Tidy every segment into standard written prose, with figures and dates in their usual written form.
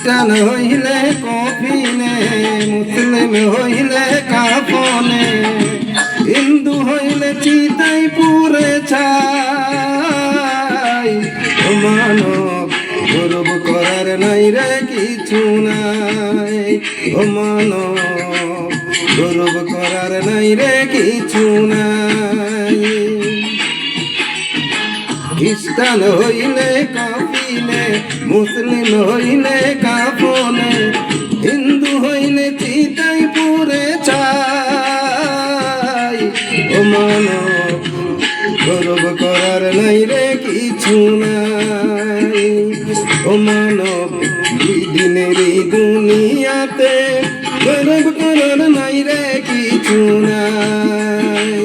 খ্রিস্টান হইলে কফিনে, মুসলিম হইলে কাফনে, হিন্দু হইলে চিতাই পুরে ছাই। ও মানব গৌরব করার নাই রে কিছু নাই, ও মানব গৌরব করার নাই রে কিছু নাই। খ্রিস্টান হইলে কফিনে, মুসলিম হইলে কাফনে, হিন্দু হইলে চিতাই পুরে ছাই। ও মানব গৌরব করার নাই রে কিছু নাই, ও মানব দুই দিনের এই দুনিয়াতে গৌরব করার নাই রে কিছু নাই।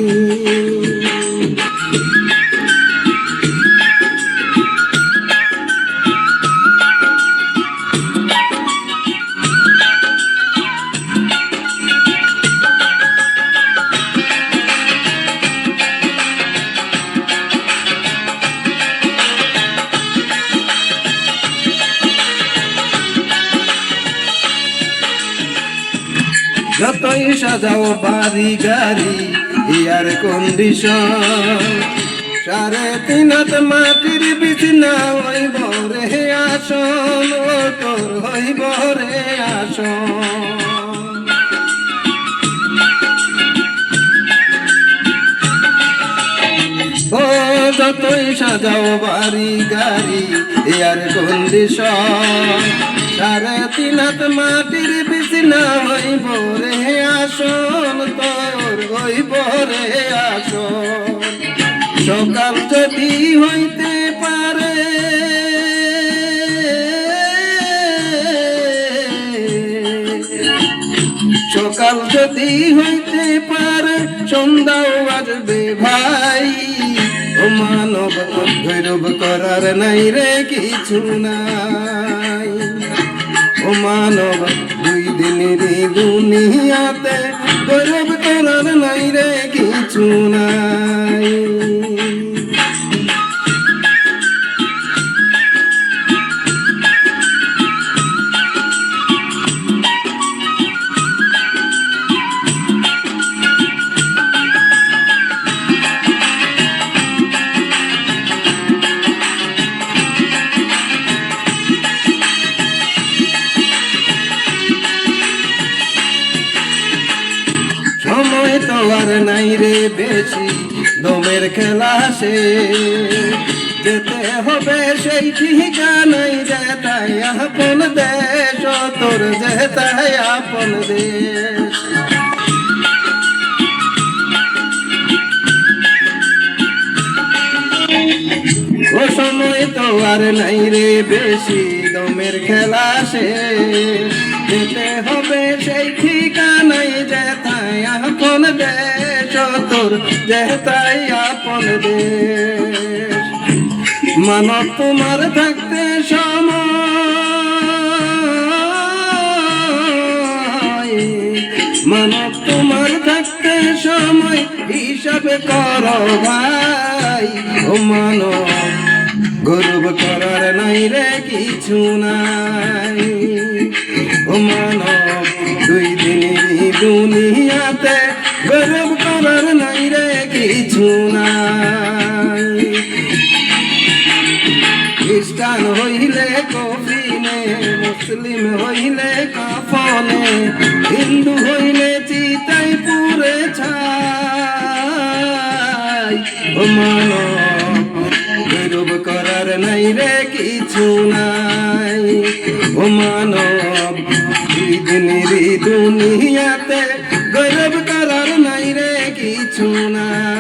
যতই সাজাও বাড়ি গাড়ি এয়ার কন্ডিশন, 3.5 মাটির বিছনা হইব রে আসন, ও তোর হইব রে আসন। ও যতই সাজাও বাড়ি গাড়ি এয়ার কন্ডিশন, 3.5 মাটির বিছনা হইব রে আসন, তোর হইব রে আসন। সকাল যদি হইতে পারে, সকাল যদি হইতে পারে, সন্ধ্যাও আসবে ভাই। ও মানব গৌরব করার নাই রে কিছু নাই, ও মানব দুই দিনের দুনিয়াতে গৌরব করার নাই রে কিছু নাই। সময় তো আর নাই রে বেশি, দমের খেলা সে যেতে হবে সেই ঠিকানাই, যেতাই আপন দেশ, তোর যেতাই আপন দেশ। ও সময় তো আর নাই রে বেশি, দমের খেলা সে যেতে হবে সেই ঠিকানাই, যেতাই আপন দেশ, তোর যেতাই আপন দেশ। মানব তোমার থাকতে সময়, মানব তোমার থাকতে সময় হিসাবে করো ভাই। ও মানব গৌরব করার নাই রে কিছু নাই, ও মানব দুই দিনের দুনিয়াতে গৌরব করার নাই রে কিছু নাই। খ্রিস্টান হইলে কফিনে, মুসলিম হইলে কাফনে, হিন্দু হইলে চিতাই পুরে ছাই। ও মানব গৌরব করার নাই রে কিছু নাই, ও মানব দুই দিনের দুনিয়াতে গৌরব করার নাই রে কিছু নাই।